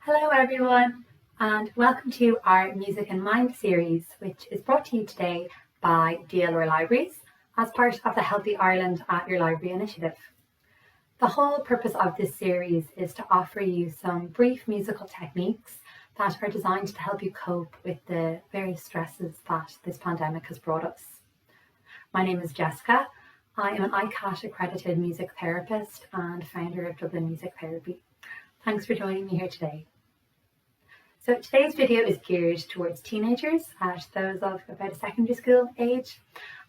Hello everyone, and welcome to our Music and Mind series, which is brought to you today by DLR Libraries as part of the Healthy Ireland at Your Library initiative. The whole purpose of this series is to offer you some brief musical techniques that are designed to help you cope with the various stresses that this pandemic has brought us. My name is Jessica. I am an ICAT accredited music therapist and founder of Dublin Music Therapy. Thanks for joining me here today. So today's video is geared towards teenagers, those of about a secondary school age.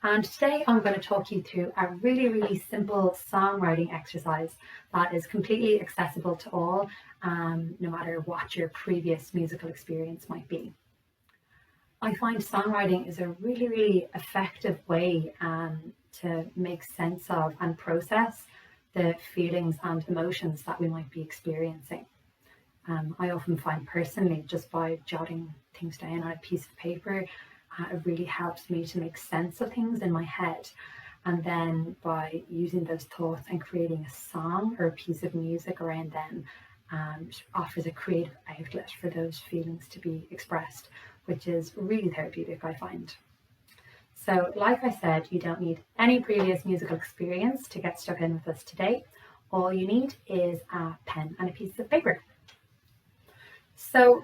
And today I'm going to talk you through a really simple songwriting exercise that is completely accessible to all, no matter what your previous musical experience might be. I find songwriting is a really effective way to make sense of and process the feelings and emotions that we might be experiencing. I often find personally, just by jotting things down on a piece of paper, it really helps me to make sense of things in my head. And then by using those thoughts and creating a song or a piece of music around them, offers a creative outlet for those feelings to be expressed, which is really therapeutic, I find. So like I said, you don't need any previous musical experience to get stuck in with us today. All you need is a pen and a piece of paper. So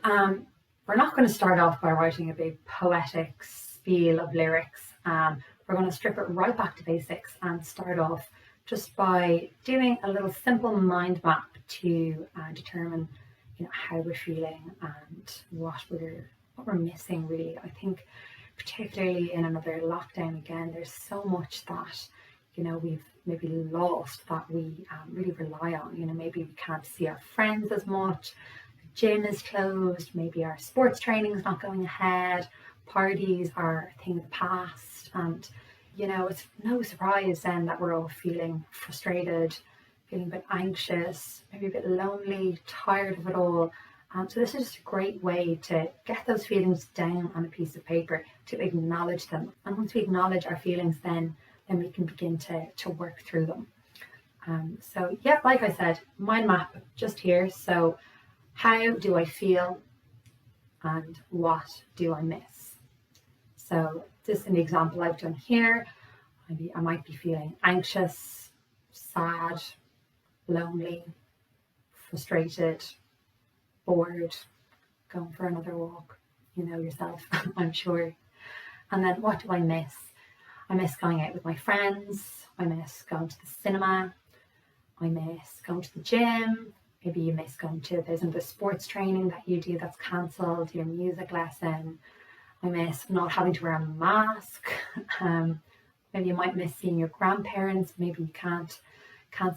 we're not going to start off by writing a big poetic spiel of lyrics. We're going to strip it right back to basics and start off just by doing a little simple mind map to determine, how we're feeling and what we're missing really. I think particularly in another lockdown again, there's so much that we've maybe lost that we really rely on. Maybe we can't see our friends as much. Gym is closed, maybe our sports training is not going ahead, parties are a thing of the past, and it's no surprise then that we're all feeling frustrated, feeling a bit anxious, maybe a bit lonely, tired of it all. So this is just a great way to get those feelings down on a piece of paper, to acknowledge them. And once we acknowledge our feelings, then we can begin to work through them. So yeah, like I said, mind map just here. So how do I feel and what do I miss? So this is an example I've done here. Maybe I might be feeling anxious, sad, lonely, frustrated, bored, going for another walk, yourself, I'm sure. And then what do I miss? I miss going out with my friends. I miss going to the cinema. I miss going to the gym. Maybe you miss going to, there's another sports training that you do that's cancelled, your music lesson. I miss not having to wear a mask. Maybe you might miss seeing your grandparents. Maybe you can't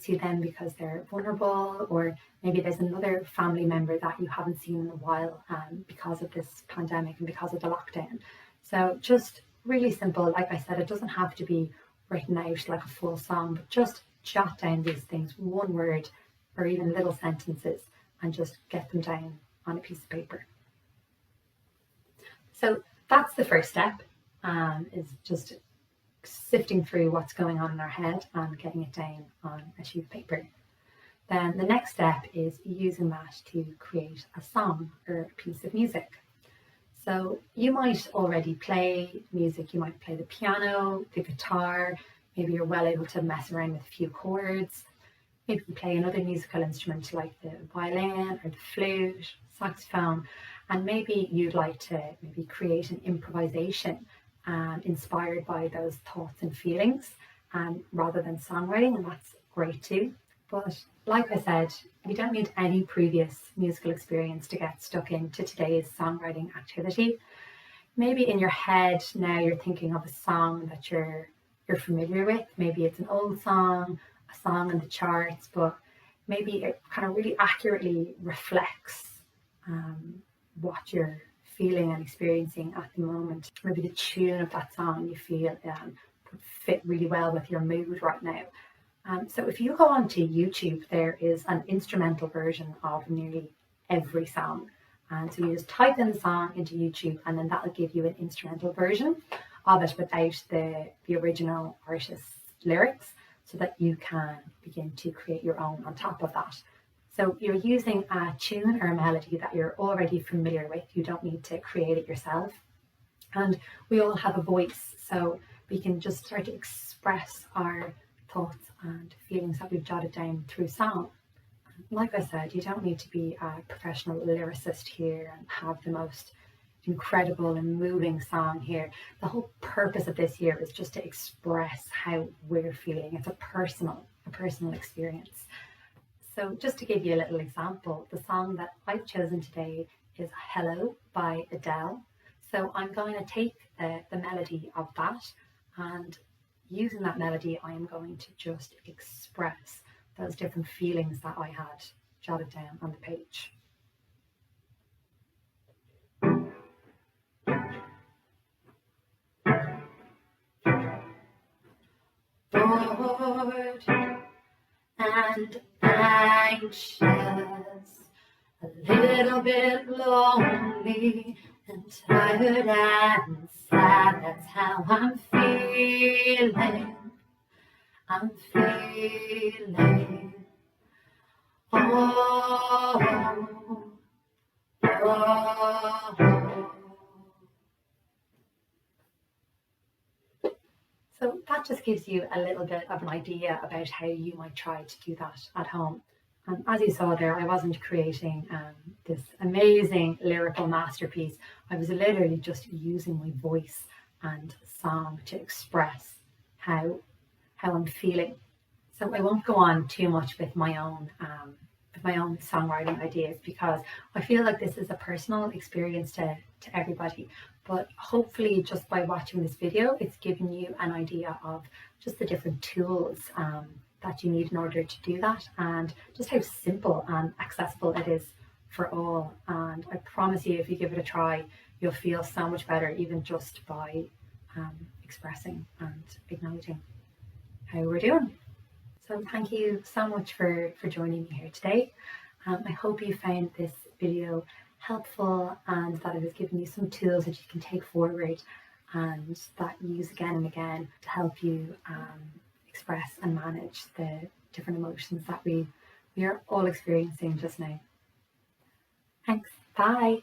see them because they're vulnerable, or maybe there's another family member that you haven't seen in a while because of this pandemic and because of the lockdown. So just really simple. Like I said, it doesn't have to be written out like a full song, but just jot down these things, one word or even little sentences, and just get them down on a piece of paper. So that's the first step, is just sifting through what's going on in our head and getting it down on a sheet of paper. Then the next step is using that to create a song or a piece of music. So you might already play music, you might play the piano, the guitar, maybe you're well able to mess around with a few chords. Maybe you play another musical instrument like the violin or the flute, saxophone, and maybe you'd like to create an improvisation inspired by those thoughts and feelings rather than songwriting, and that's great too. But like I said, you don't need any previous musical experience to get stuck into today's songwriting activity. Maybe in your head now you're thinking of a song that you're familiar with. Maybe it's an old song, a song in the charts, but maybe it kind of really accurately reflects what you're feeling and experiencing at the moment. Maybe the tune of that song you feel would fit really well with your mood right now. So if you go onto YouTube, there is an instrumental version of nearly every song. And so you just type in the song into YouTube, and then that will give you an instrumental version of it without the original artist's lyrics, so that you can begin to create your own on top of that. So you're using a tune or a melody that you're already familiar with. You don't need to create it yourself. And we all have a voice, so we can just start to express our thoughts and feelings that we've jotted down through song. Like I said, you don't need to be a professional lyricist here and have the most incredible and moving song here. The whole purpose of this year is just to express how we're feeling. It's a personal experience. So just to give you a little example, the song that I've chosen today is Hello by Adele. So I'm going to take the melody of that, and using that melody, I am going to just express those different feelings that I had jotted down on the page. Bored and anxious, a little bit lonely and tired and sad. That's how I'm feeling. I'm feeling. Oh, oh. So that just gives you a little bit of an idea about how you might try to do that at home. And as you saw there, I wasn't creating this amazing lyrical masterpiece. I was literally just using my voice and song to express how I'm feeling. So I won't go on too much with my own songwriting ideas, because I feel like this is a personal experience to everybody. But hopefully just by watching this video, it's given you an idea of just the different tools that you need in order to do that, and just how simple and accessible it is for all. And I promise you, if you give it a try, you'll feel so much better, even just by expressing and acknowledging how we're doing. So thank you so much for joining me here today. I hope you found this video helpful and that it has given you some tools that you can take forward and that you use again and again to help you express and manage the different emotions that we are all experiencing just now. Thanks. Bye.